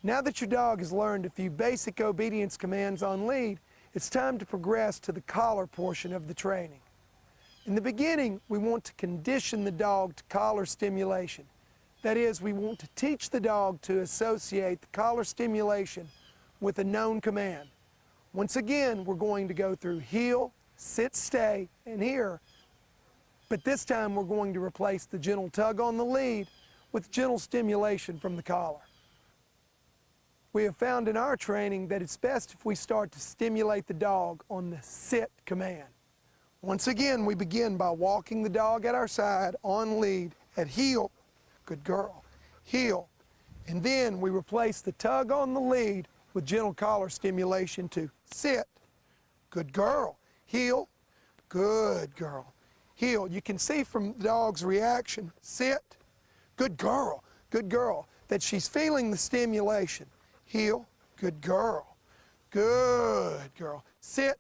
Now that your dog has learned a few basic obedience commands on lead, it's time to progress to the collar portion of the training. In the beginning, we want to condition the dog to collar stimulation. That is, we want to teach the dog to associate the collar stimulation with a known command. Once again, we're going to go through heel, sit, stay, and here, but this time we're going to replace the gentle tug on the lead with gentle stimulation from the collar. We have found in our training that it's best if we start to stimulate the dog on the sit command. Once again, we begin by walking the dog at our side on lead at heel, good girl, heel, and then we replace the tug on the lead with gentle collar stimulation to sit, good girl, heel, good girl, heel. You can see from the dog's reaction, sit, good girl, that she's feeling the stimulation. Heel, good girl, sit.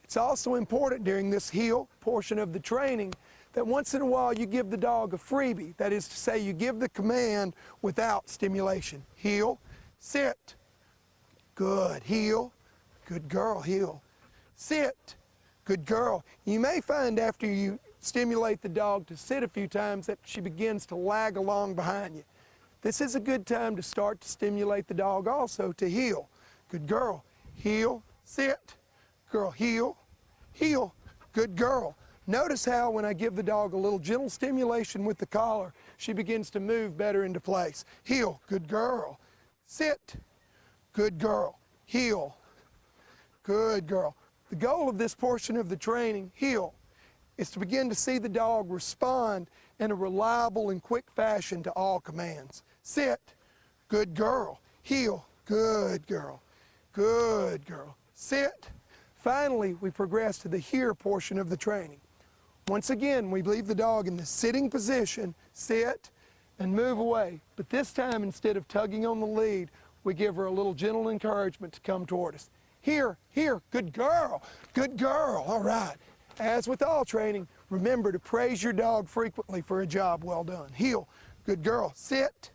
It's also important during this heel portion of the training that once in a while you give the dog a freebie. That is to say, you give the command without stimulation. Heel, sit, good, heel, good girl, heel, sit, good girl. You may find after you stimulate the dog to sit a few times that she begins to lag along behind you. This is a good time to start to stimulate the dog also to heel. Good girl, heel, sit, girl, heel, heel, good girl. Notice how when I give the dog a little gentle stimulation with the collar, she begins to move better into place. Heel, good girl, sit, good girl, heel, good girl. The goal of this portion of the training, heel, is to begin to see the dog respond in a reliable and quick fashion to all commands. Sit, good girl, heel, good girl, sit. Finally, we progress to the here portion of the training. Once again, we leave the dog in the sitting position, sit, and move away. But this time, instead of tugging on the lead, we give her a little gentle encouragement to come toward us. Here, good girl, all right. As with all training, remember to praise your dog frequently for a job well done. Heel, good girl, sit,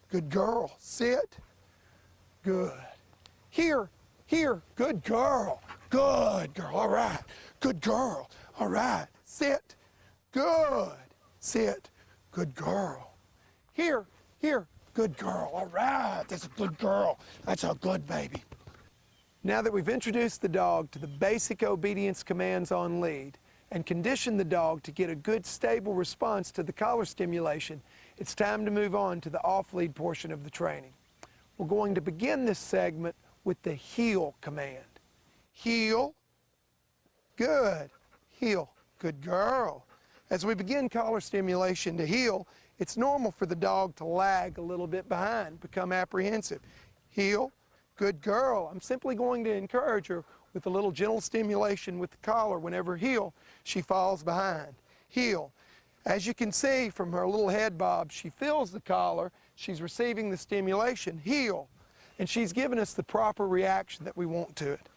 good girl, sit, good. Here, good girl, all right, good girl, all right, sit, good girl. Here, good girl, all right, that's a good girl, that's a good baby. Now that we've introduced the dog to the basic obedience commands on lead and conditioned the dog to get a good stable response to the collar stimulation, it's time to move on to the off-lead portion of the training. We're going to begin this segment with the heel command. Heel, good, heel, good girl. As we begin collar stimulation to heel, it's normal for the dog to lag a little bit behind, become apprehensive. Heel, good girl. I'm simply going to encourage her with a little gentle stimulation with the collar. Whenever heel, she falls behind. Heel. As you can see from her little head bob, she feels the collar, she's receiving the stimulation, heel, and she's given us the proper reaction that we want to it.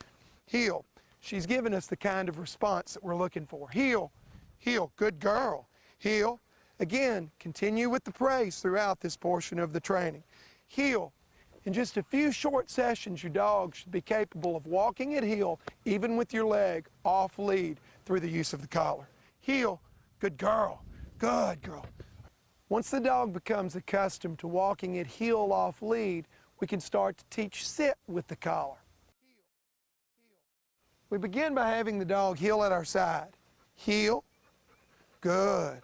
Heel. She's given us the kind of response that we're looking for. Heel, good girl. Heel. Again, continue with the praise throughout this portion of the training. Heel. In just a few short sessions, your dog should be capable of walking at heel, even with your leg off lead through the use of the collar. Heel, good girl. Once the dog becomes accustomed to walking at heel off lead, we can start to teach sit with the collar. We begin by having the dog heel at our side. Heel, good.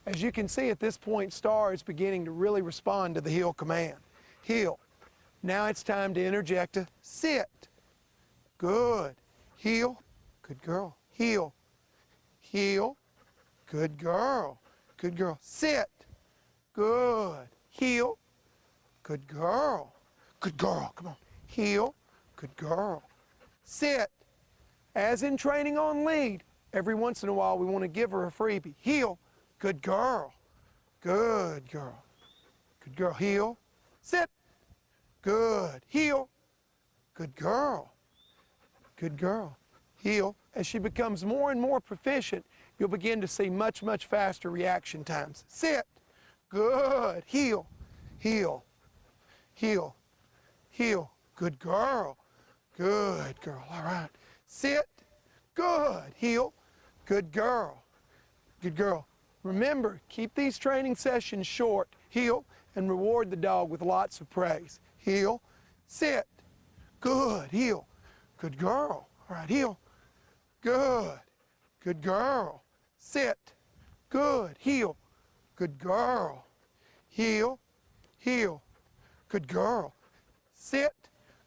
As you can see at this point, Star is beginning to really respond to the heel command. Heel. Now it's time to interject a sit. Good. Heel, good girl. Heel, good girl. Sit. Good. Heel, good girl. Come on. Heel, good girl. Sit. As in training on lead, every once in a while we want to give her a freebie. Heel, good girl. Heel, sit. Good. Heel, good girl. Heel. As she becomes more and more proficient, you'll begin to see much faster reaction times. Sit. Good. Heel. Heel, heel. Good girl. Good girl. All right. Sit. Good. Heel. Good girl. Good girl. Remember, keep these training sessions short. Heel and reward the dog with lots of praise. Heel. Sit. Good. Heel. Good girl. All right. Heel. Good. Good girl. Sit. Good. Heel. Good girl. Heel. Heel. Good girl. Sit.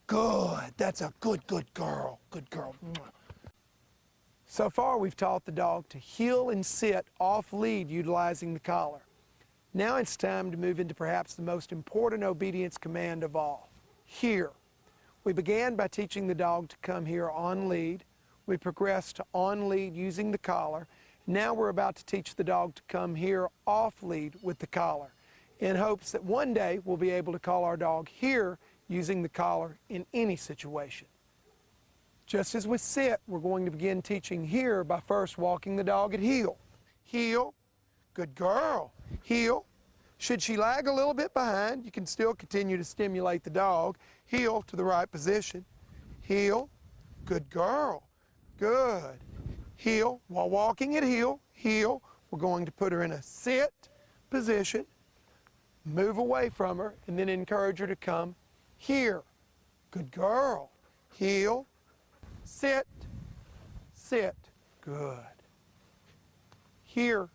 Good. That's a good girl. Good girl. So far, we've taught the dog to heel and sit off lead utilizing the collar. Now it's time to move into perhaps the most important obedience command of all, here. We began by teaching the dog to come here on lead. We progressed to on lead using the collar. Now we're about to teach the dog to come here off lead with the collar, in hopes that one day we'll be able to call our dog here using the collar in any situation. Just as with sit, we're going to begin teaching here by first walking the dog at heel. Heel, good girl. Heel. Should she lag a little bit behind, you can still continue to stimulate the dog. Heel to the right position. Heel, good girl. Good. Heel, while walking at heel, heel, we're going to put her in a sit position, move away from her, and then encourage her to come here. Good girl. Heel, sit, sit. Good. Here,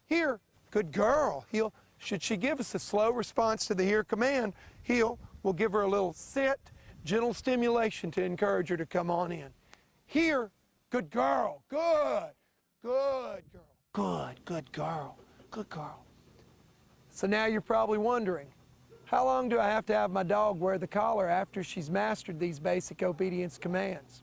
here. Good girl. Heel. Should she give us a slow response to the here command, heel, we'll give her a little sit, gentle stimulation to encourage her to come on in. Here, good girl. Good. Good girl. Good girl. Good girl. So now you're probably wondering, how long do I have to have my dog wear the collar after she's mastered these basic obedience commands?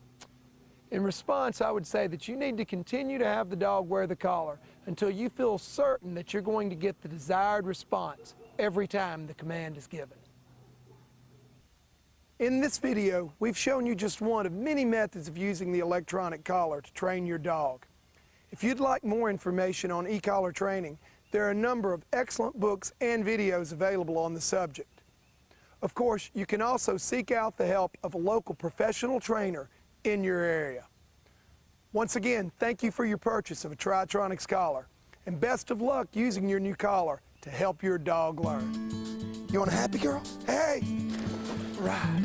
In response, I would say that you need to continue to have the dog wear the collar until you feel certain that you're going to get the desired response every time the command is given. In this video, we've shown you just one of many methods of using the electronic collar to train your dog. If you'd like more information on e-collar training, there are a number of excellent books and videos available on the subject. Of course, you can also seek out the help of a local professional trainer in your area. Once again, thank you for your purchase of a Tri-Tronics collar, and best of luck using your new collar to help your dog learn. You want a happy girl? Hey! Right.